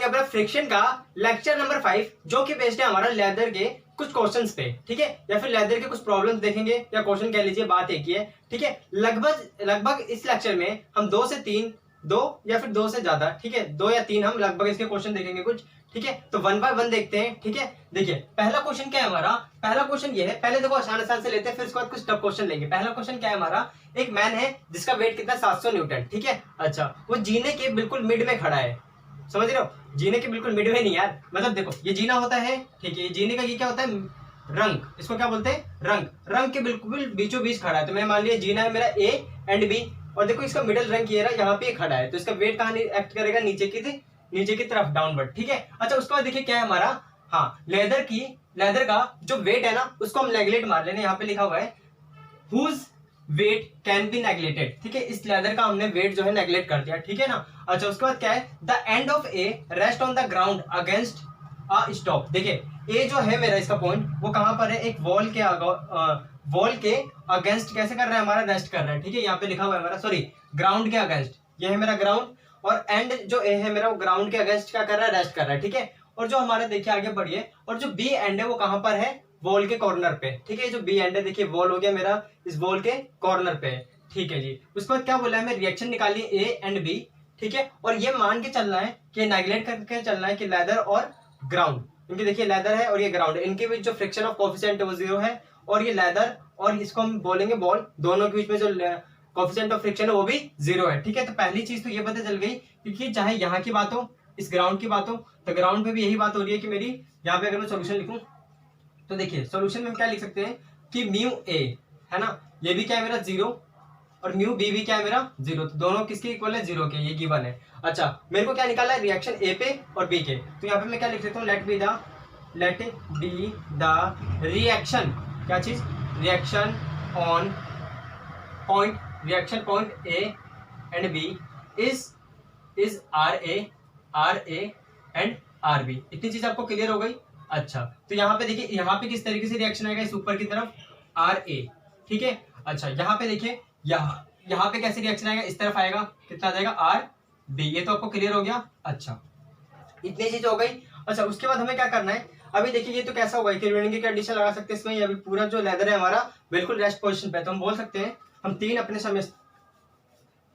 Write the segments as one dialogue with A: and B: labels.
A: अपना फ्रिक्शन का lecture number 5, जो कि बेस्ड है हमारा लेदर के कुछ क्वेश्चंस पे, ठीक है, या फिर लेदर के कुछ प्रॉब्लम्स देखेंगे, या क्वेश्चन कह लीजिए, बात एक ही है, ठीक है। लगभग इस लेक्चर में हम 2 से 3, 2 या फिर 2 से ज्यादा, ठीक है, 2 या 3 हम लगभग इसके क्वेश्चन देखेंगे कुछ, ठीक है। तो 1 बाय 1 देखते हैं, ठीक है। देखिए पहला क्वेश्चन क्या है हमारा, पहला क्वेश्चन ये है, पहले देखो आसान आसान से लेते हैं, फिर उसके बाद कुछ टफ क्वेश्चन लेंगे। पहला क्वेश्चन क्या है हमारा, एक मैन है जिसका वेट कितना 700 न्यूटन, ठीक है। अच्छा, वो जीने के बिल्कुल मिड में खड़ा है, समझ रहे हो, जीने के बिल्कुल मिड में नहीं यार, मतलब देखो ये जीना होता है, ठीक है, ये जीने का ये क्या होता है, रंग, इसको क्या बोलते हैं, रंग, रंग के बिल्कुल बीचों बीच खड़ा है। तो मैं मान लिया जीना है मेरा ए एंड बी, और देखो इसका मिडल रंग ये रहा, यहाँ पे खड़ा है, तो इसका वेट कहाँ एक्ट करेगा, नीचे की तरफ, डाउनवर्ड, ठीक है। अच्छा, उसके बाद देखिए क्या है हमारा, हाँ, लेदर का जो वेट है ना, उसको हम नेगलेक्ट मार लेने, यहाँ पे लिखा हुआ है whose weight can be neglected, ठीक है, इस लेदर का हमने वेट जो है नेगलेक्ट कर दिया, ठीक है ना। अच्छा, उसके बाद क्या है, the end of A rest on the ground against a stop. देखिए ए जो है मेरा इसका पॉइंट, वो कहां पर है, एक वॉल के अगेंस्ट कैसे कर रहा है, हमारा रेस्ट कर रहा है, ठीक है, यहाँ पे लिखा हुआ है हमारा, सॉरी, ग्राउंड के अगेंस्ट, ये है मेरा ग्राउंड, और एंड जो ए है मेरा, वो ग्राउंड के अगेंस्ट क्या कर रहा है, रेस्ट कर रहा है, ठीक है। और जो हमारे देखिए आगे बढ़िए, और जो बी एंड है वो कहां पर है, वॉल के कॉर्नर पे, ठीक है, जो बी एंड है, देखिए वॉल हो गया मेरा, इस वॉल के कॉर्नर पे, ठीक है जी। उसके बाद क्या बोला है, हमें रिएक्शन निकालिए ए एंड बी, ठीक है, और ये मान के चलना है कि नेगलेक्ट करके चलना है कि लेदर और ग्राउंड, क्योंकि देखिए लेदर है और ये ग्राउंड है, इनके बीच जो फ्रिक्शन ऑफ कोफिशिएंट है वो 0 है, और ये लेदर और इसको हम बोलेंगे बॉल, दोनों के बीच में जो कोफिशिएंट ऑफ फ्रिक्शन है वो भी 0 है, ठीक है। तो पहली चीज तो ये पता चल गई, क्योंकि चाहे यहाँ की बात हो, इस ग्राउंड की बात हो, तो ग्राउंड पे भी यही बात हो रही है कि मेरी, यहाँ पे अगर मैं सोल्यूशन लिखूं, तो देखिए सोल्यूशन में क्या लिख सकते हैं कि म्यू ए है ना, ये भी क्या है मेरा 0, और म्यू बी भी क्या है मेरा 0, तो दोनों किसके इक्वल है, 0 के, ये गिवन है। अच्छा, मेरे को क्या निकाला है, रिएक्शन ए पे और बी के, तो यहाँ पे मैं क्या लिख सकता हूँ, लेट बी द रिएक्शन, क्या चीज, reaction on point, reaction point A and B is R A and R B. इतनी चीज आपको क्लियर हो गई। अच्छा, तो यहाँ पे देखिए, यहाँ पे किस तरीके से रिएक्शन आएगा, इस ऊपर की तरफ आर ए, ठीक है। अच्छा, यहाँ पे देखिए, यहाँ पे कैसे रिएक्शन आएगा, इस तरफ आएगा, कितना आ जाएगा, आर बी, ये तो आपको क्लियर हो गया। अच्छा, इतनी चीज हो गई। अच्छा, उसके बाद हमें क्या करना है, अभी देखिए ये तो कैसा होगा कि रिवेनिंग की कंडीशन लगा सकते हैं इसमें, अभी पूरा जो लेदर है हमारा बिल्कुल रेस्ट पोजीशन पे है, तो हम बोल सकते हैं, हम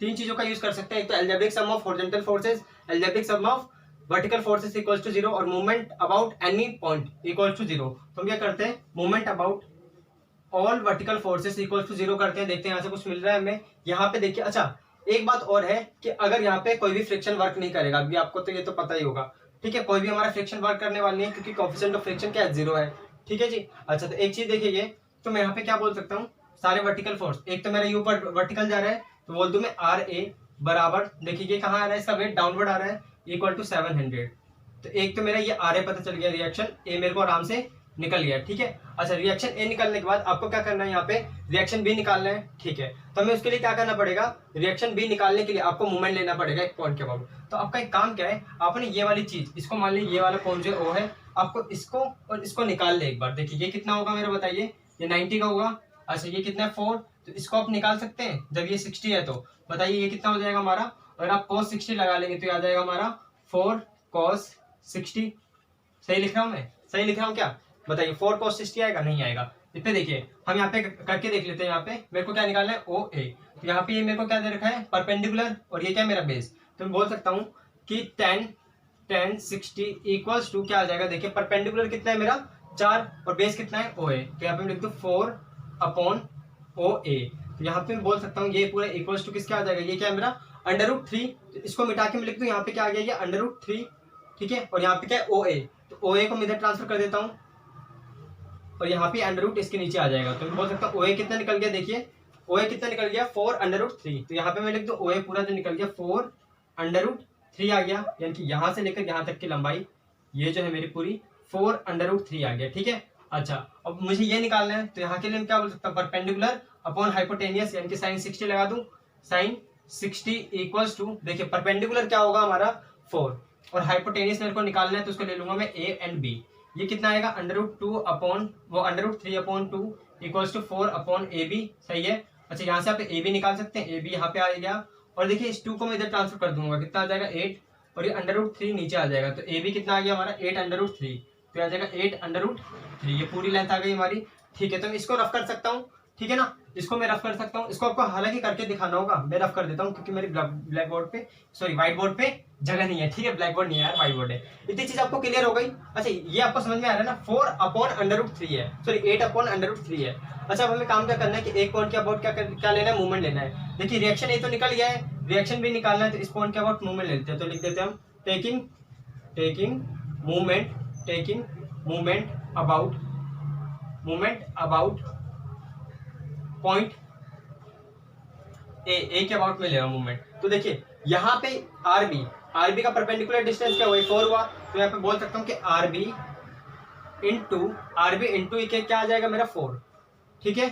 A: तीन चीजों का यूज कर सकते हैं, एक तो algebraic sum of horizontal forces, algebraic sum of vertical forces equals to 0, और movement about any point equals to 0। तो हम क्या करते हैं, movement about all vertical forces equals to 0 करते हैं, देखते हैं यहाँ से कुछ मिल रहा है हमें। यहाँ पे देखिए, अच्छा एक बात और है कि अगर यहाँ पे कोई भी फ्रिक्शन वर्क नहीं करेगा, अभी आपको तो ये तो पता ही होगा, ठीक है, कोई भी हमारा फ्रिक्शन वर्क करने वाली है, क्योंकि कोएफिशिएंट ऑफ फ्रिक्शन क्या है, 0 है, ठीक है जी। अच्छा, तो एक चीज देखिए ये, तो मैं यहाँ पे क्या बोल सकता हूँ, सारे वर्टिकल फोर्स, एक तो मेरा यू पर वर्टिकल जा रहा है, तो बोल दूं मैं आर ए बराबर, देखिए ये कहाँ आ रहा है, इसका वेट डाउनवर्ड आ रहा है, इक्वल टू 700। तो एक तो मेरा ये आर ए पता चल गया, रिएक्शन ए मेरे को आराम से निकल गया, ठीक है। अच्छा, रिएक्शन ए निकलने के बाद आपको क्या करना है, यहाँ पे रिएक्शन बी निकालना है, ठीक है। तो हमें उसके लिए क्या करना पड़ेगा, रिएक्शन बी निकालने के लिए आपको मूवमेंट लेना पड़ेगा एक पॉइंट के अबाउट। तो आपका एक काम क्या है, आपने ये वाली चीज, इसको मान लीजिए ये वाला कौन जो ओ है, आपको इसको और इसको निकाल ले एक बार। देखिए ये कितना होगा मेरा, बताइए, ये 90 का होगा। अच्छा, ये कितना है 4, तो इसको आप निकाल सकते हैं, जब ये 60 है तो बताइए ये कितना हो जाएगा हमारा, अगर आप cos 60 लगा लेंगे तो आ जाएगा हमारा 4 cos 60। सही लिख रहा हूँ मैं, सही लिख रहा हूँ क्या, बताइए, 4 cos 60 आएगा, नहीं आएगा। इस पे देखिए, हम यहाँ पे करके देख लेते हैं, यहाँ पे मेरे को क्या निकालना है, ओ ए, तो यहाँ पे ये मेरे को क्या दे रखा है, परपेंडिकुलर, और ये क्या है मेरा बेस, तो मैं बोल सकता हूँ कि 10 60 इक्वल्स टू क्या आ जाएगा, देखिए परपेंडिकुलर कितना है मेरा 4, और बेस कितना है ओ ए, तो यहाँ पे मैं लिख दूँ 4 अपॉन ओ ए, तो यहाँ पे मैं बोल सकता हूँ ये पूरा इक्वल्स टू किसका आ जाएगा, ये क्या है मेरा √3, तो इसको मिटा के मैं लिख दूँ, यहाँ पे क्या आ गया, ये √3, ठीक है, और यहाँ पे क्या है ओ ए, तो ओ ए को मैं इधर ट्रांसफर कर देता हूँ, और यहाँ पे अंडर रूट इसके नीचे आ जाएगा, तो मैं बोल सकता हूँ ओ ए कितना निकल गया, देखिए ओ ए कितना निकल गया 4√3, तो यहाँ पे मैं लिख दूँ ओ ए पूरा जो निकल गया 4√3 आ गया, यानी कि यहाँ से लेकर यहाँ तक की लंबाई ये जो है मेरी पूरी 4√3 आ गया, ठीक है। अच्छा, अब मुझे ये निकालना है, तो यहाँ के लिए मैं क्या बोल सकता हूँ, परपेंडिकुलर अपॉन हाइपोटेनियस, यानी कि sin 60 लगा दूं, sin 60 इक्वल्स टू, देखिए परपेंडिकुलर क्या होगा हमारा 4, और हाइपोटेनियस मेरे को निकालना है, तो उसको ले लूंगा मैं a एंड b, ये कितना आएगा √2 अपॉन वो √3 upon 2 equals to 4 upon A B, सही है। अच्छा, यहाँ से आप ए बी निकाल सकते हैं, ए बी यहाँ पे आ गया, और देखिए इस 2 को मैं इधर ट्रांसफर कर दूंगा, कितना आ जाएगा 8, और ये √3 नीचे आ जाएगा, तो ए बी कितना आ गया हमारा 8√3, तो आ जाएगा 8√3, ये पूरी लेंथ आ गई हमारी। ठीक है, तो मैं इसको रफ कर सकता हूँ, ठीक है ना, इसको मैं रफ कर सकता हूँ। इसको आपको हालांकि करके दिखाना होगा, मैं रफ कर देता हूँ क्योंकि मेरे ब्लैक बोर्ड पे, सॉरी व्हाइट बोर्ड पे जगह नहीं है। ठीक है, ब्लैक बोर्ड नहीं है यार, व्हाइट बोर्ड है। इतनी चीज आपको क्लियर हो गई। अच्छा, ये आपको समझ में आ रहा है ना, 4/√3 है, सॉरी 8/√3 है। अच्छा, अब हमें काम क्या करना है कि एक पॉइंट के अबाउट क्या लेना है, मूवमेंट लेना है। देखिए रिएक्शन ये तो निकल गया है, रिएक्शन भी निकालना है, तो इस पॉइंट के अबाउट मूवमेंट लेते हैं। तो लिख देते हैं हम taking movement about point A के अबाउट में ले रहा हूं मूवमेंट। तो देखिए यहाँ पे आरबी का परपेंडिकुलर डिस्टेंस क्या हुआ, 4 हुआ, तो यहाँ पे बोल सकता हूँ कि आरबी इंटू क्या आ जाएगा मेरा 4। ठीक है,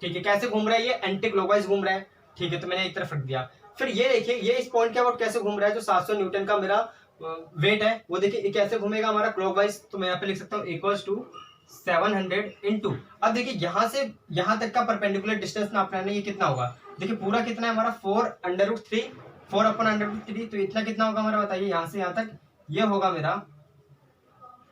A: कैसे घूम रहा है ये, एंटी क्लॉकवाइज घूम रहा है। ठीक है, तो मैंने एक तरफ रख दिया। फिर ये देखिए ये इस पॉइंट के अबाउट कैसे घूम रहा है, जो 700 न्यूटन का मेरा वेट है, वो देखिए ये कैसे घूमेगा हमारा क्लॉकवाइज। तो मैं यहाँ पे लिख सकता हूँ इक्वल्स टू 700 इंटू, अब देखिए यहाँ से यहाँ तक का परपेंडिकुलर डिस्टेंस नापना है, ये कितना होगा, देखिए पूरा कितना है हमारा 4/√3, तो इतना कितना होगा हमारा, बताइए यहाँ से यहाँ तक, ये होगा मेरा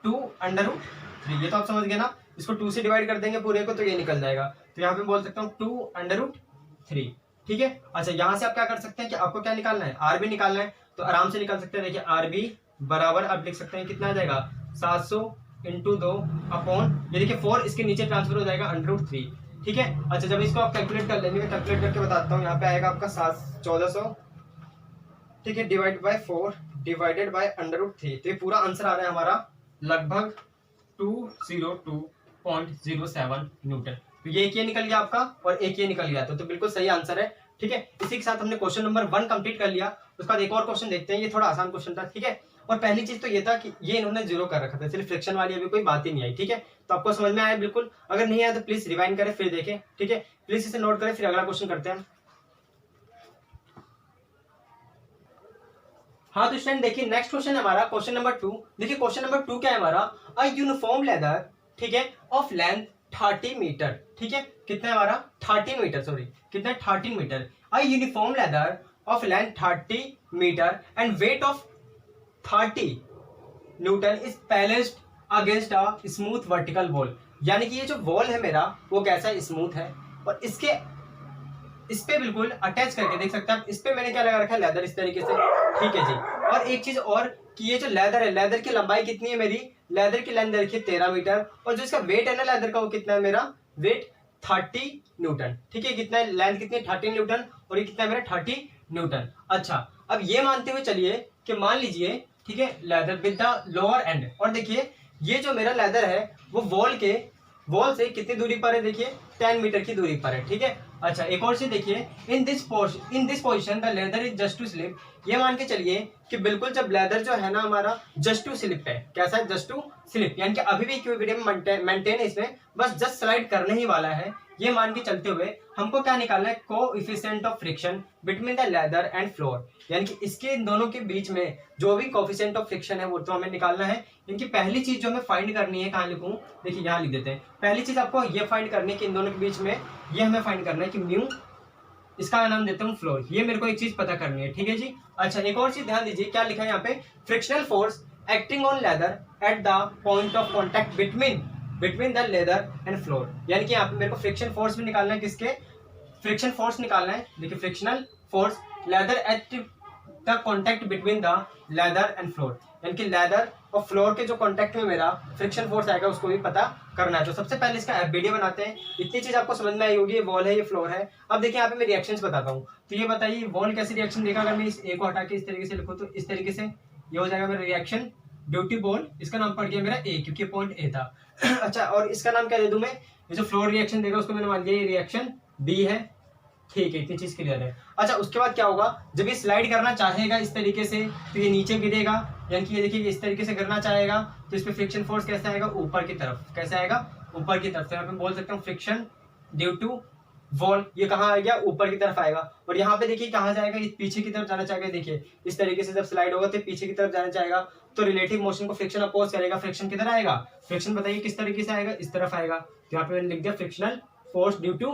A: 2/√3। ये तो आप समझ गए ना, इसको 2 से डिवाइड कर देंगे पूरे को, तो ये निकल जाएगा। तो यहाँ पे बोल सकता हूँ 2/√3। ठीक है, अच्छा यहाँ से आप क्या कर सकते हैं कि आपको क्या निकालना है, आरबी निकालना है, तो आराम से निकाल सकते हैं। देखिए आरबी बराबर आप लिख सकते हैं कितना आ जाएगा, 700 इंटू 2 अपॉन, ये देखिए 4 इसके नीचे ट्रांसफर हो जाएगा √3। ठीक है, अच्छा जब इसको आप कैलकुलेट कर लेंगे, मैं कैलकुलेट करके बताता हूँ। यहाँ पे आएगा आपका 1400, ठीक है, डिवाइड बाय 4 डिवाइडेड बाय √3, तो ये पूरा आंसर आ रहा है हमारा लगभग 202.07 न्यूटन। तो ये एक ये निकल गया आपका और एक ये निकल गया, तो बिल्कुल सही आंसर है। ठीक है, इसी के साथ हमने क्वेश्चन नंबर 1 कंप्लीट कर लिया। उसके बाद एक और क्वेश्चन देखते हैं, ये थोड़ा आसान क्वेश्चन था। ठीक है, और पहली चीज तो ये था कि ये इन्होंने 0 कर रखा था, सिर्फ फ्रिक्शन वाली अभी कोई बात ही नहीं आई। ठीक है, तो आपको समझ में आया बिल्कुल, अगर नहीं आया तो प्लीज रिवाइंड करें फिर देखें। ठीक है, प्लीज इसे नोट करें, फिर अगला क्वेश्चन करते हैं। हाँ तो स्टूडेंट देखिए नेक्स्ट क्वेश्चन है हमारा क्वेश्चन नंबर 2। देखिए क्वेश्चन नंबर 2 क्या है हमारा, अ यूनिफॉर्म लेदर, ठीक है, ऑफ लेंथ 30 मीटर। ठीक है, कितना है हमारा 13 मीटर, सॉरी कितना है 13 metre. A uniform ladder of length 30 metre and weight of 30 newton is balanced against a smooth vertical wall. यानी कि ये जो वॉल है मेरा वो कैसा स्मूथ है, और इस पे बिल्कुल अटैच करके देख सकते हैं आप, इस पे मैंने क्या लगा रखा है, लेदर, इस तरीके से। ठीक है जी, और एक चीज और कि ये जो लेदर है, लेदर की लंबाई कितनी है मेरी, लेदर की लेंथ देखिए 13 मीटर, और जो इसका वेट है ना लेदर का, वो कितना है मेरा वेट 30 न्यूटन। ठीक है, कितना है लेंथ, कितनी 30 न्यूटन, और ये कितना है मेरा 30 न्यूटन। अच्छा, अब ये मानते हुए चलिए कि मान लीजिए, ठीक है, lather with the lower and, और देखिए ये जो मेरा लेदर है वो वॉल से कितनी दूरी पर है, देखिए 10 मीटर की दूरी पर है। ठीक है, अच्छा एक और चीज देखिए, in this position the ladder is just to slip. ये मान के चलिए कि बिल्कुल जब लेदर जो है ना हमारा जस्ट टू स्लिप है, कैसा है, जस्ट टू स्लिप, यानी कि अभी भी इक्विलिब्रियम मेंटेन है इसमें, बस जस्ट स्लाइड करने ही वाला है। ये मान के चलते हुए हमको क्या निकालना है, coefficient of friction between the leather and floor, यानी कि इसके इन दोनों के बीच में जो भी कोएफिशिएंट ऑफ फ्रिक्शन है वो तो हमें निकालना है। इनकी पहली चीज जो हमें फाइंड करनी है, कहाँ लिखूं, देखिए यहाँ लिख देते हैं। पहली चीज आपको ये फाइंड करनी है कि इन दोनों के बीच में ये हमें फाइंड करना है कि म्यू, इसका नाम देता हूँ फ्लोर, ये मेरे को एक चीज पता करनी है। ठीक है जी, अच्छा एक और चीज ध्यान दीजिए, क्या लिखा है यहाँ पे, frictional force acting on leather at the point of contact between the leather and floor, यानी कि यहाँ पे मेरे को फ्रिक्शन फोर्स भी निकालना है, किसके, फ्रिक्शन फोर्स निकालना है। देखिए frictional force leather at the contact between the leather and floor, यानी कि लेदर और फ्लोर के जो कॉन्टैक्ट में मेरा फ्रिक्शन फोर्स आएगा उसको भी पता करना है। तो सबसे पहले इसका एफबीडी बनाते हैं। इतनी चीज आपको समझ में आई होगी, ये वॉल है, ये फ्लोर है। अब देखिए यहाँ पे मैं रिएक्शंस बताता हूँ, तो ये बताइए वॉल कैसी रिएक्शन देगा, अगर मैं इस ए को हटा के इस तरीके से लिखूँ, तो इस तरीके से ये हो जाएगा मेरा रिएक्शन ड्यूटी बॉल, इसका नाम पड़ गया मेरा ए क्योंकि पॉइंट ए था। अच्छा, और इसका नाम क्या दे दूं मैं, ये जो फ्लोर रिएक्शन देगा उसको मैंने मान लिया ये रिएक्शन बी है। ठीक है, इतनी चीज क्लियर है। अच्छा उसके बाद क्या होगा, जब ये स्लाइड करना चाहेगा इस तरीके से तो ये नीचे गिरेगा, यानी कि ये देखिए इस तरीके से गिरना चाहेगा, तो इस पे फ्रिक्शन फोर्स कैसे आएगा, ऊपर की तरफ, कैसे आएगा, ऊपर की तरफ। तो यहाँ पे बोल सकता हूँ फ्रिक्शन ड्यू टू वॉल, ये कहाँ आ गया, ऊपर की तरफ आएगा। और यहाँ पे देखिए कहाँ जाएगा, ये पीछे की तरफ जाना चाहेगा। देखिए इस तरीके से जब स्लाइड होगा तो पीछे की तरफ जाना चाहेगा, तो रिलेटिव मोशन को फ्रिक्शन अपोज करेगा। फ्रिक्शन किधर आएगा, फ्रिक्शन बताइए किस तरीके से आएगा, इस तरफ आएगा। तो यहाँ पे मैंने लिख दिया frictional force due to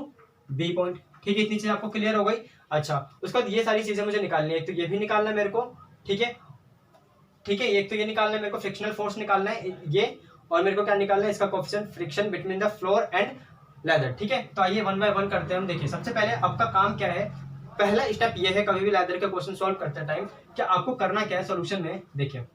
A: B point. ठीक है, इतनी चीज आपको क्लियर हो गई। अच्छा उसके बाद ये सारी चीजें मुझे निकालनी है, तो ये भी निकालना है मेरे को। ठीक है, ठीक है, एक तो ये निकालना है मेरे को, फ्रिक्शनल फोर्स निकालना है ये, और मेरे को क्या निकालना है, इसका coefficient friction between the floor and leather. ठीक है, तो आइए वन बाय वन करते हैं हम। देखिए सबसे पहले आपका काम क्या है, पहला स्टेप ये है कभी भी लेदर के क्वेश्चन सॉल्व करते टाइम कि आपको करना क्या है सॉल्यूशन में। देखिए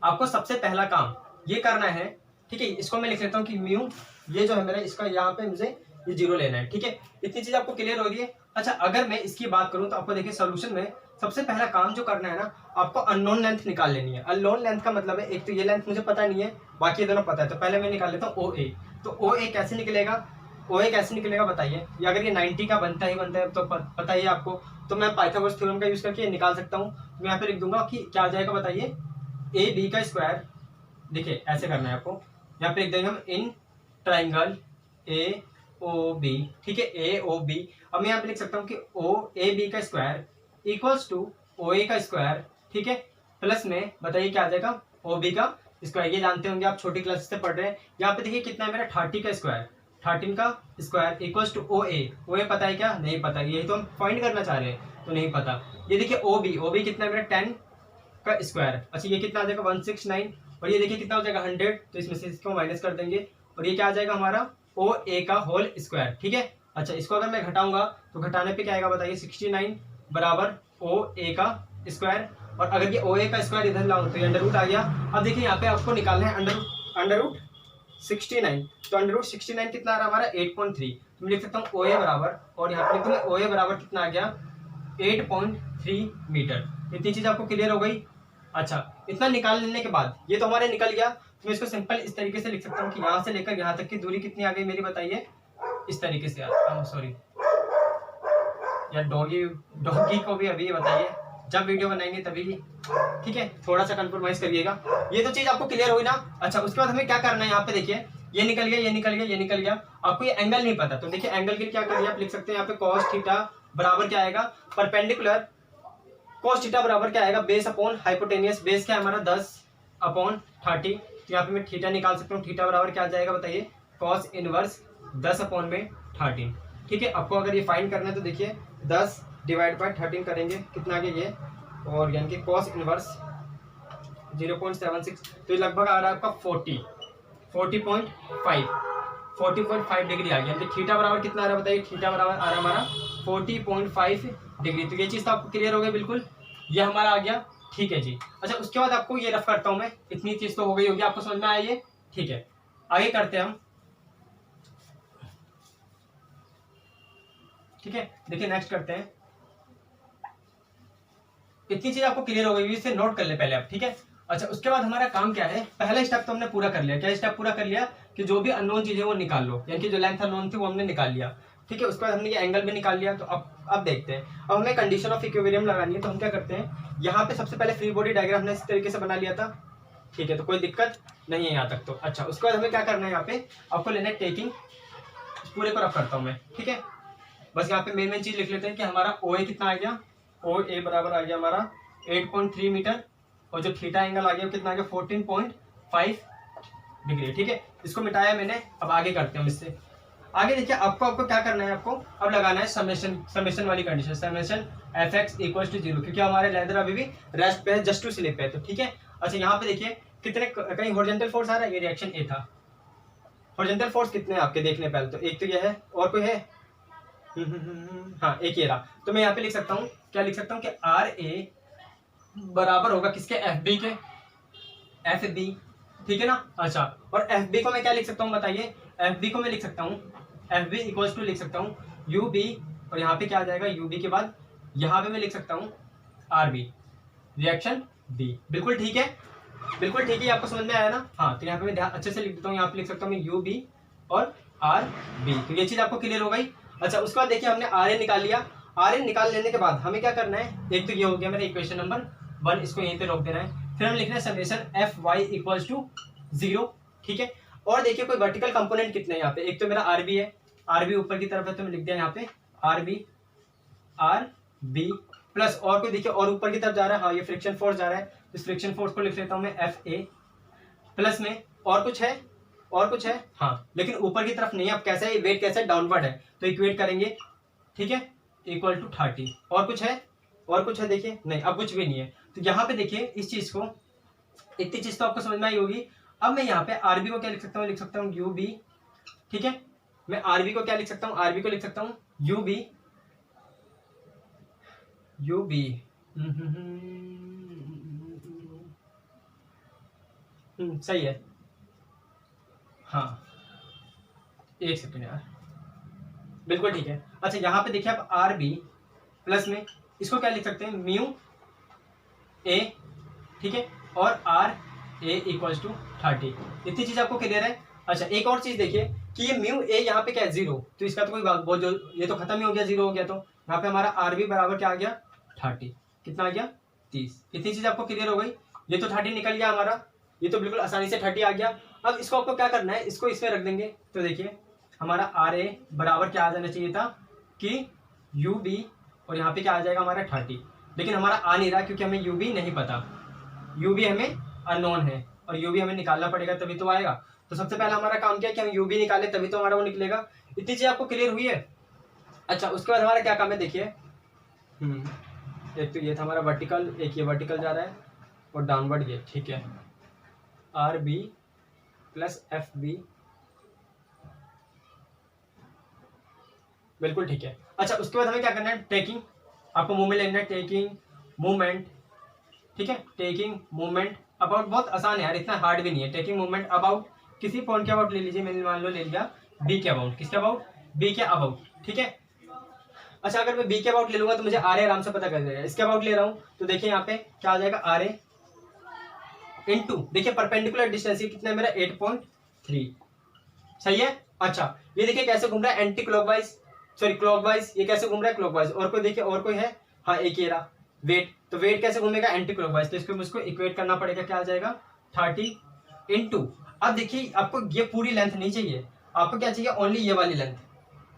A: आपको सबसे पहला काम ये करना है, ठीक है, इसको मैं लिख लेता हूँ कि म्यू, ये जो है मेरा, इसका यहाँ पे मुझे ये 0 लेना है। ठीक है, इतनी चीज आपको क्लियर हो रही है। अच्छा, अगर मैं इसकी बात करूं तो आपको देखिए सॉल्यूशन में सबसे पहला काम जो करना है ना, आपको अननोन लेंथ निकाल लेनी है। अननोन लेंथ का मतलब है, एक तो ये लेंथ मुझे पता नहीं है, बाकी ये दोनों पता है, तो पहले मैं निकाल लेता हूँ ओ ए। तो ओ ए कैसे निकलेगा, ओ ए कैसे निकलेगा बताइए, या अगर ये 90 का बनता ही बनता है तो पता ही है आपको, तो मैं पाइथागोरस थ्योरम का यूज करके निकाल सकता हूँ। मैं यहाँ पे लिख दूंगा कि क्या आ जाएगा बताइए, ए बी का स्क्वायर। देखिए ऐसे करना है आपको, यहाँ पे लिख देंगे हम in triangle A O B. ठीक है, ए ओ बी। अब मैं यहाँ पे लिख सकता हूँ कि ओ ए बी का स्क्वायर इक्वल्स टू ओ ए का स्क्वायर। ठीक है, प्लस में बताइए क्या आ जाएगा, ओ बी का स्क्वायर। ये जानते होंगे आप, छोटी क्लास से पढ़ रहे हैं। यहाँ पे देखिए कितना है मेरा, 30 का स्क्वायर, 13 का स्क्वायर इक्वल्स टू ओ ए। ओ ए पता है क्या, नहीं पता, यही तो हम फाइंड करना चाह रहे हैं, तो नहीं पता। ये देखिए ओ बी, ओ बी कितना है मेरा, 10 का स्क्वायर। अच्छा ये कितना आ जाएगा, 169। और ये देखिए कितना हो जाएगा, 100, तो इसमें से इसको माइनस कर देंगे, और ये क्या आ जाएगा हमारा, ओ ए का होल स्क्वायर। ठीक है, अच्छा इसको अगर मैं घटाऊंगा तो घटाने पे क्या आएगा बताइए, 69 बराबर ओ ए का स्क्वायर। और अगर ये ओ ए का स्क्वायर इधर लाऊं तो ये अंडर रूट आ गया। अब देखिए यहाँ पे आपको निकालना है अंडर रूट 69, तो अंडर रूट 69 कितना आ रहा है हमारा, 8.3। तो मैं लिख सकता हूँ ओ ए बराबर, और यहाँ पे लिख दूंगा ओ ए बराबर कितना आ गया, 8.3 मीटर। इतनी चीज आपको क्लियर हो गई। अच्छा, इतना निकाल लेने के बाद ये तो हमारे निकल गया, तो मैं इसको सिंपल इस तरीके से लिख सकता हूँ कि यहाँ से लेकर यहाँ तक की दूरी कितनी आ गई मेरी बताइए, इस तरीके से। सॉरी यार, डॉगी को भी अभी बताइए, जब वीडियो बनाएंगे तभी, ठीक है, थोड़ा सा कंप्रोमाइज करिएगा। ये तो चीज आपको क्लियर हुई ना। अच्छा, उसके बाद हमें क्या करना है, यहाँ पे देखिए ये निकल गया, ये निकल गया, ये निकल गया। आपको ये एंगल नहीं पता, तो देखिए एंगल के लिए क्या करिए, आप लिख सकते हैं यहाँ पे cos थीटा बराबर क्या आएगा, परपेंडिकुलर cos थीटा बराबर क्या आएगा, बेस अपॉन हाइपोटेनियस। बेस क्या है हमारा, 10/30। तो यहाँ पे मैं थीटा निकाल सकता हूँ, थीटा बराबर क्या आ जाएगा बताइए, cos इनवर्स 10/13। ठीक है, आपको अगर ये फाइंड करना है तो देखिए 10 डिवाइड बाय 13 करेंगे, कितना आ गया ये, और यानी कि cos इनवर्स 0.76, तो ये लगभग आ रहा है आपका 40.5 डिग्री आ गया। थीटा बराबर कितना आ रहा है बताइए, थीटा बराबर आ रहा है हमारा 40.5 डिग्री। तो ये चीज तो आपको क्लियर हो गई बिल्कुल, ये हमारा आ गया। ठीक है जी। अच्छा, उसके बाद आपको ये रफ करता हूं मैं, इतनी चीज तो हो गई होगी, आपको समझ में आया ये। ठीक है, आगे करते हैं हम। ठीक है, देखिए नेक्स्ट करते हैं। इतनी चीज आपको क्लियर हो गई, इसे नोट कर ले पहले आप। ठीक है, अच्छा उसके बाद हमारा काम क्या है, पहला स्टेप तो हमने पूरा कर लिया। क्या स्टेप पूरा कर लिया कि जो भी अननोन चीज है वो निकाल लो, यानी कि जो लेंथ अननोन थी वो हमने निकाल लिया। ठीक है, उसके बाद हमने ये एंगल भी निकाल लिया। तो अब देखते हैं, अब हमें कंडीशन ऑफ इक्विलिब्रियम लगानी है। तो हम क्या करते हैं, यहाँ पे सबसे पहले फ्री बॉडी डायग्राम हमने इस तरीके से बना लिया था। ठीक है, तो कोई दिक्कत नहीं है यहाँ तक। तो अच्छा, उसके बाद हमें क्या करना है, यहाँ पे आपको लेना है टेकिंग, पूरे को रफ करता हूँ मैं। ठीक है, बस यहाँ पे मेन चीज लिख लेते हैं कि हमारा ओ ए कितना आ गया, ओ ए बराबर आ गया हमारा 8.3 मीटर, और जो थीटा एंगल आ गया वो कितना आ गया, 14.5 डिग्री। ठीक है, इसको मिटाया मैंने। अब आगे करते हैं इससे आगे। देखिए आपको क्या करना है, आपको अब लगाना है समेशन वाली condition, summation F X equal to 0, क्योंकि हमारे लेदर अभी भी रेस्ट पे है, जस्ट टू स्लिप है। तो ठीक है, अच्छा यहाँ पे देखिए कितने, कहीं हॉरिजॉन्टल फोर्स आ रहा है, ये रिएक्शन ए था। हॉरिजॉन्टल फोर्स कितने आपके देखने पहले, तो एक तो ये है, और कोई है, हाँ एक ये रहा। तो मैं यहाँ पे लिख सकता हूँ, क्या लिख सकता हूँ कि आर ए बराबर होगा किसके, एफ बी के, एफ बी। ठीक है ना। अच्छा, और एफ बी को मैं क्या लिख सकता हूँ बताइए, एफ बी को मैं लिख सकता हूँ, एफ बी इक्वल्स टू लिख सकता हूँ यू बी, और यहाँ पे क्या आ जाएगा, यू बी के बाद यहाँ पे मैं लिख सकता हूँ आर बी, रिएक्शन बी। बिल्कुल ठीक है, बिल्कुल ठीक है, आपको समझ में आया ना। हाँ, तो यहाँ पे मैं ध्यान अच्छे से लिख देता हूँ, यहाँ पे लिख सकता हूँ मैं यू बी और आर बी। तो ये चीज आपको क्लियर हो गई। अच्छा, उसके बाद देखिए हमने आर ए निकाल लिया। आर ए निकाल लेने के बाद हमें क्या करना है, एक तो ये हो गया मेरा इक्वेशन नंबर 1, इसको यहीं पे रोक देना है। फिर हम लिखना है summation F Y equals to 0। ठीक है, और देखिए कोई वर्टिकल कंपोनेंट कितने हैं यहाँ पे, एक तो मेरा आर बी है, आर बी ऊपर की तरफ है, तो मैं लिख दिया यहाँ पे आर बी प्लस, और कोई देखिए और ऊपर की तरफ जा रहा है, हाँ ये फ्रिक्शन फोर्स जा रहा है, इस फ्रिक्शन फोर्स को लिख लेता हूँ मैं एफ ए प्लस में, और कुछ है, हाँ लेकिन ऊपर की तरफ नहीं है। अब कैसा है, वेट कैसा है, डाउनवर्ड है, तो इक्वेट करेंगे। ठीक है, इक्वल टू 30। और कुछ है देखिए, नहीं अब कुछ भी नहीं है। तो यहाँ पे देखिए इस चीज को, इतनी चीज तो आपको समझ में आई होगी। अब मैं यहाँ पे आरबी को क्या लिख सकता हूँ, लिख सकता हूँ यू बी, ठीक है। मैं आरबी को क्या लिख सकता हूँ, आरबी को लिख सकता हूँ यू बी, यू बी सही है। हाँ एक सेकेंड यार, बिल्कुल ठीक है। अच्छा यहाँ पे देखिए आप आर बी प्लस में इसको क्या लिख सकते हैं, म्यू ए, ठीक है, और आर ए इक्वल्स टू 30। इतनी चीज आपको क्लियर है। अच्छा एक और चीज देखिए कि ये म्यू ए यहाँ पे क्या है 0, तो इसका तो कोई बात जो ये तो खत्म ही हो गया, 0 हो गया। तो यहाँ पे हमारा आर बी बराबर क्या आ गया 30, कितना आ गया 30। इतनी चीज आपको क्लियर हो गई। ये तो 30 निकल गया हमारा, ये तो बिल्कुल आसानी से 30 आ गया। अब इसको आपको क्या करना है, इसको इसमें रख देंगे। तो देखिए हमारा आर ए बराबर क्या आ जाना चाहिए था कि यू बी, और यहाँ पे क्या आ जाएगा हमारा 30, लेकिन हमारा आ नहीं रहा क्योंकि हमें यू बी नहीं पता, यू बी हमें अननोन है और यू बी हमें निकालना पड़ेगा तभी तो आएगा। तो सबसे पहला हमारा काम क्या है कि हम यू बी निकाले तभी तो हमारा वो निकलेगा। इतनी चीज आपको क्लियर हुई है। अच्छा उसके बाद हमारा क्या काम है देखिए, एक तो ये था हमारा वर्टिकल, एक ये वर्टिकल जा रहा है और डाउनवर्ड ये, ठीक है, R B plus F B, बिल्कुल ठीक है। अच्छा उसके बाद हमें क्या करना है, टेकिंग, आपको मूवमेंट लेना है, टेकिंग मूवमेंट, ठीक है, टेकिंग मूवमेंट अबाउट, बहुत आसान है यार, इतना हार्ड भी नहीं है। टेकिंग मूवमेंट अबाउट, किसी पॉइंट के अबाउट ले लीजिए, मैंने मान लो ले लिया बी के अबाउट, किसके अबाउट, बी के अबाउट, ठीक है। अच्छा अगर मैं बी के अबाउट ले लूंगा तो मुझे आर ए आराम से पता कर जाएगा। इसके अबाउट ले रहा हूँ तो देखिए यहाँ पे क्या आ जाएगा, आर ए इंटू, देखिए परपेंडिकुलर डिस्टेंस कितना है मेरा 8.3, सही है। अच्छा ये देखिए कैसे घूम रहा है, एंटी क्लॉकवाइज, सॉरी क्लॉकवाइज, ये कैसे घूम रहा है क्लॉकवाइज। और कोई देखिए और कोई है, हाँ एक ये रहा वेट, तो वेट कैसे घूमेगा एंटी क्लॉकवाइज, तो इसको मुझको इक्वेट करना पड़ेगा, क्या आ जाएगा 30 इंटू। अब देखिए आपको ये पूरी लेंथ नहीं चाहिए, आपको क्या चाहिए, ओनली ये वाली लेंथ।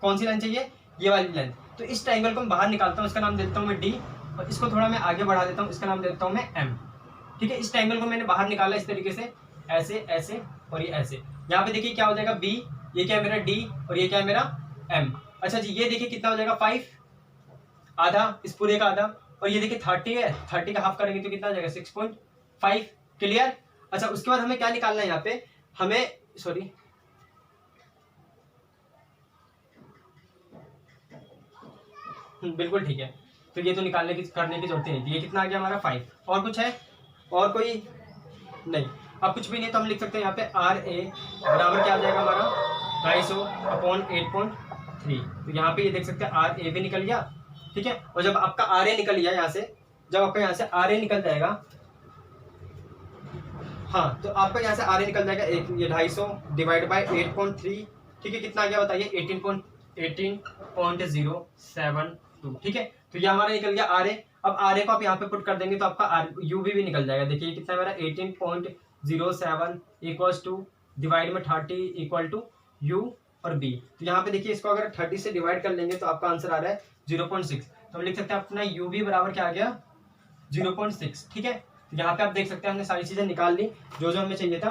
A: कौन सी लेंथ चाहिए, ये वाली लेंथ। तो इस ट्रायंगल को मैं बाहर निकालता हूँ, इसका नाम देता हूँ मैं डी, और इसको थोड़ा मैं आगे बढ़ा देता हूँ, इसका नाम देता हूँ मैं एम, ठीक है। इस ट्रायंगल को मैंने बाहर निकाला इस तरीके से, ऐसे ऐसे और ये ऐसे। यहाँ पे देखिए क्या हो जाएगा बी, ये क्या है मेरा डी, और ये क्या है मेरा एम। अच्छा जी ये देखिए कितना हो जाएगा 5, आधा, इस पूरे का आधा, और ये देखिए 30 है, 30 का हाफ करेंगे तो कितना आ जाएगा 6.5, क्लियर। अच्छा उसके बाद हमें क्या निकालना है यहाँ पे, हमें सॉरी बिल्कुल ठीक है, तो ये तो निकालने की करने की जरूरत नहीं थी। ये कितना आ गया हमारा 5, और कुछ है, और कोई नहीं, अब कुछ भी नहीं तो हम लिख सकते हैं यहाँ पे आर ए बराबर क्या आ जाएगा हमारा 250/8.3। तो यहाँ पे ये देख सकते हैं आर ए भी निकल गया, ठीक है। और जब आपका आर ए निकल गया यहाँ से, जब आपका यहाँ से आर ए निकल जाएगा, हाँ तो आपका यहाँ से आर ए निकल जाएगा एक, ये 250 डिवाइड बाई 8.3, ठीक है, कितना आ गया बताइए 18.072, ठीक है। तो ये हमारा निकल गया आर ए। अब आर ए को आप यहाँ पे पुट कर देंगे तो आपका आर यू भी निकल जाएगा। देखिए कितना मेरा 18.07 इक्वल्स टू डिवाइड में 30 इक्वल टू यू और बी। तो यहाँ पे देखिए इसको अगर 30 से डिवाइड कर लेंगे तो आपका आंसर आ रहा है 0.6। तो हम लिख सकते हैं अपना यू बी बराबर क्या आ गया 0.6, ठीक है। तो यहाँ पे आप देख सकते हैं हमने सारी चीजें निकाल ली जो जो हमें चाहिए था।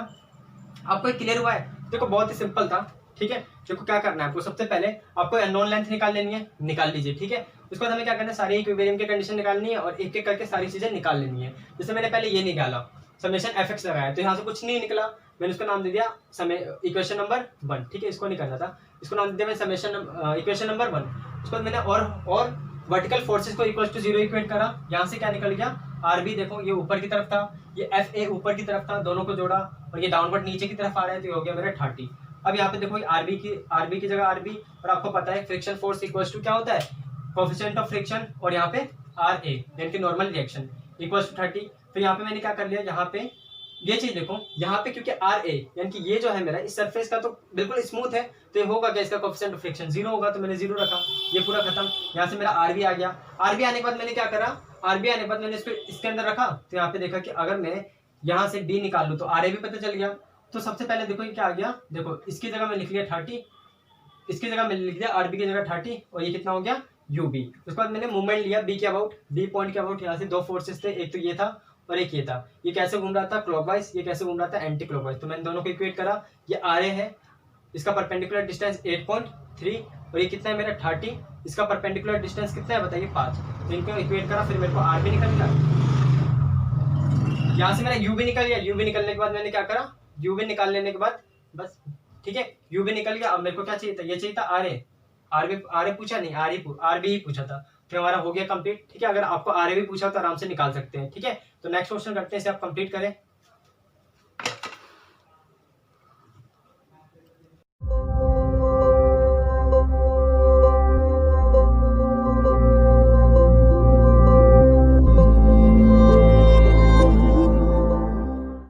A: आपको क्लियर हुआ है, देखो बहुत ही सिंपल था, ठीक है। देखो क्या करना है आपको, सबसे पहले आपको अननोन लेंथ निकाल लेनी है, निकाल लीजिए, ठीक है। उसके बाद हमें क्या करना है, सारी इक्विलिब्रियम की कंडीशन निकालनी है और एक एक करके सारी चीजें निकाल लेनी है। जैसे मैंने पहले ये निकाला, समेशन एफ लगाया, तो यहाँ से कुछ नहीं निकला, मैंने उसका नाम दे दिया इक्वेशन नंबर 1, ठीक है। इसको नहीं करना था, इसको नाम दे दिया मैंने समेशन इक्वेशन नंबर 1। उसके बाद मैंने और वर्टिकल फोर्सेस को इक्वल टू 0 इक्वेट करा। यहाँ से क्या निकल गया, आरबी देखो ये ऊपर की तरफ था, ये एफ ए ऊपर की तरफ था, दोनों को जोड़ा और ये डाउनवर्ड नीचे की तरफ आ रहा है, तो ये हो गया मेरा 30। अब यहाँ पे देखो आरबी की जगह आरबी, और आपको पता है फ्रिक्शन फोर्स इक्वल्स टू क्या होता है, कोएफिशिएंट ऑफ फ्रिक्शन, और यहाँ पे आर ए यानी कि नॉर्मल रिएक्शन इक्वल्स टू 30। तो यहाँ पे मैंने क्या कर लिया, यहाँ पे ये चीज देखो, यहाँ पे क्योंकि आर ए यानी कि ये जो है मेरा इस सरफेस का तो बिल्कुल स्मूथ है, तो ये होगा क्या, इसका कोएफिशिएंट ऑफ फ्रिक्शन 0 होगा, तो मैंने 0 रखा, ये पूरा खत्म। यहाँ से मेरा आरबी आ गया। आरबी आने के बाद मैंने क्या करा, आरबी आने के बाद मैंने इसको इसके अंदर रखा, तो यहाँ पे देखा कि अगर मैं यहाँ से डी निकाल लूँ तो आर ए भी पता चल गया। तो सबसे पहले देखो ये क्या आ गया, देखो इसकी जगह मैं लिख लिया 30, इसकी जगह मैंने लिख दिया आरबी की जगह 30, और ये कितना हो गया यू बी। उसके बाद मैंने मूवमेंट लिया बी के अबाउट, बी पॉइंट के अबाउट, यहाँ से दो फोर्सेस थे, एक तो ये था और एक ये था। ये कैसे घूम रहा था क्लॉकवाइज, ये कैसे घूम रहा था एंटी क्लॉकवाइज। तो मैंने दोनों को इक्वेट करा, ये आर ए है, इसका परपेंडिकुलर डिस्टेंस 8.3 और ये कितना है मेरा 30, इसका परपेंडिकुलर डिस्टेंस कितना है बताइए 5। तो इनको इक्वेट करा, फिर मेरे को आर बी निकल गया, यहाँ से मेरा यू भी निकल गया, यू भी निकलने के बाद मैंने क्या करा, यू भी निकाल लेने के बाद बस ठीक है, यू भी निकल गया। अब मेरे को क्या चाहिए था, ये चाहिए था आर ए, आर ए पूछा नहीं, आर बी ही पूछा था, तो हमारा हो गया कंप्लीट। ठीक है, अगर आपको आर ए भी पूछा तो आराम से निकाल सकते हैं। ठीक है, तो नेक्स्ट क्वेश्चन करते हैं, इसे आप कंप्लीट करें।